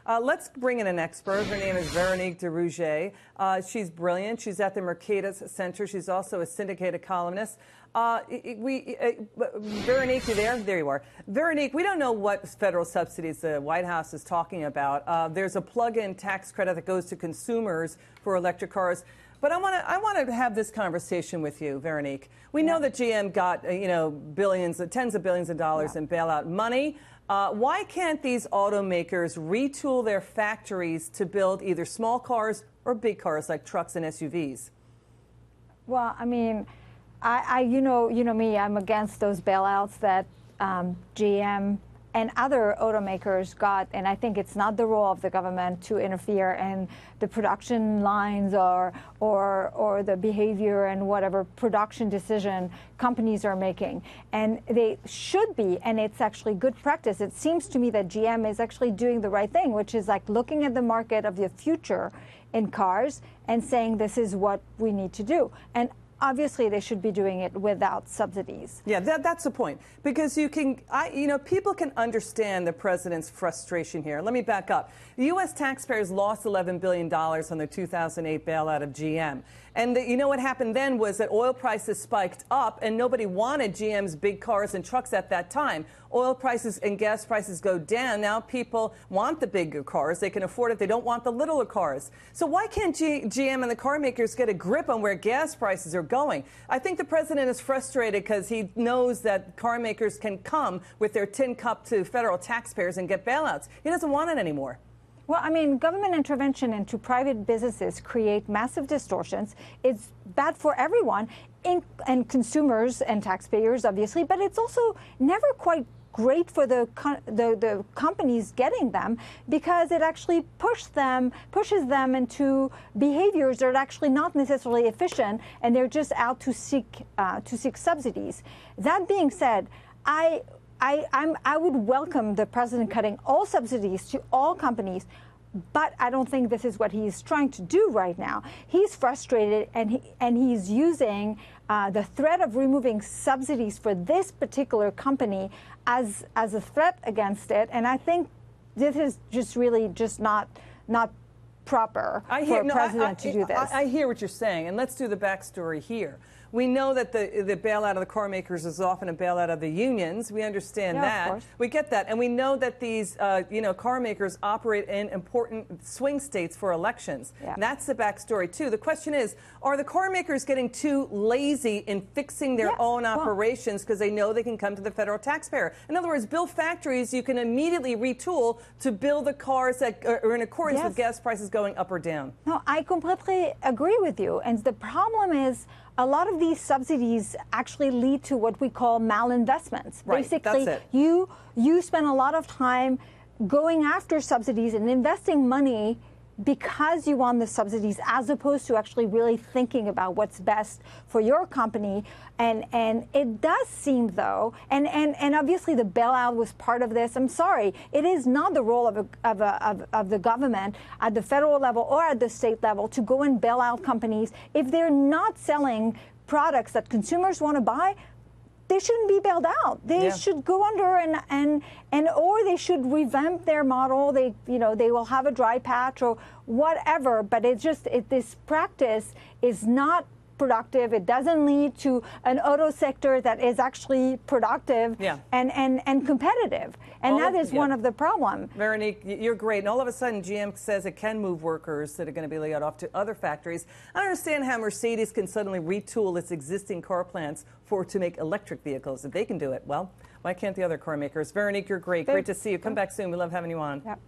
Let's bring in an expert. Her name is Veronique de Rugy. She's brilliant. She's at the Mercatus Center. She's also a syndicated columnist. Veronique, you there? There you are. Veronique, we don't know what federal subsidies the White House is talking about. There's a plug-in tax credit that goes to consumers for electric cars. But I want to have this conversation with you, Veronique. We know that GM got billions, tens of billions of dollars in bailout money. Why can't these automakers retool their factories to build either small cars or big cars like trucks and SUVs? Well, I mean, you know me, I'm against those bailouts that GM and other automakers got, and I think it's not the role of the government to interfere in the production lines or the behavior and whatever production decision companies are making. And they should be, and it's actually good practice. It seems to me that GM is actually doing the right thing, which is like looking at the market of the future in cars and saying this is what we need to do. And obviously, they should be doing it without subsidies. Yeah, that's the point. Because people can understand the president's frustration here. Let me back up. The U.S. taxpayers lost $11 billion on the 2008 bailout of GM. And what happened then was that oil prices spiked up, and nobody wanted GM's big cars and trucks at that time. Oil prices and gas prices go down. Now people want the bigger cars. They can afford it. They don't want the littler cars. So why can't GM and the car makers get a grip on where gas prices are going? I think the president is frustrated because he knows that car makers can come with their tin cup to federal taxpayers and get bailouts. He doesn't want it anymore. Well, I mean, government intervention into private businesses create massive distortions. It's bad for everyone, and consumers and taxpayers, obviously, but it's also never quite great for the companies getting them, because it actually pushes them into behaviors that are actually not necessarily efficient, and they're just out to seek subsidies. That being said, I would welcome the president cutting all subsidies to all companies, but I don't think this is what he's trying to do right now. He's frustrated, and he's using the threat of removing subsidies for this particular company as a threat against it. And I think this is just really just not proper for a president to do this. I hear what you're saying, and let's do the backstory here. We know that the bailout of the car makers is often a bailout of the unions. We understand that. Of course. We get that. And we know that these car makers operate in important swing states for elections. Yeah. That's the backstory, too. The question is, are the car makers getting too lazy in fixing their own operations because they know they can come to the federal taxpayer? In other words, build factories you can immediately retool to build the cars that are in accordance with gas prices going up or down. No, I completely agree with you. And the problem is, a lot of these subsidies actually lead to what we call malinvestments. Right, basically, that's it. You spend a lot of time going after subsidies and investing money because you want the subsidies, as opposed to actually really thinking about what's best for your company. And it does seem, though, and obviously the bailout was part of this. I'm sorry, it is not the role of the government at the federal level or at the state level to go and bail out companies if they're not selling products that consumers want to buy. They shouldn't be bailed out. They should go under or they should revamp their model. They will have a dry patch or whatever. But this practice is not productive. It doesn't lead to an auto sector that is actually productive and competitive. And that is one of the problems. Veronique, you're great. And all of a sudden, GM says it can move workers that are going to be laid off to other factories. I don't understand how Mercedes can suddenly retool its existing car plants to make electric vehicles. If they can do it, well, why can't the other car makers? Veronique, you're great. Great to see you. Come back soon. We love having you on. Yep.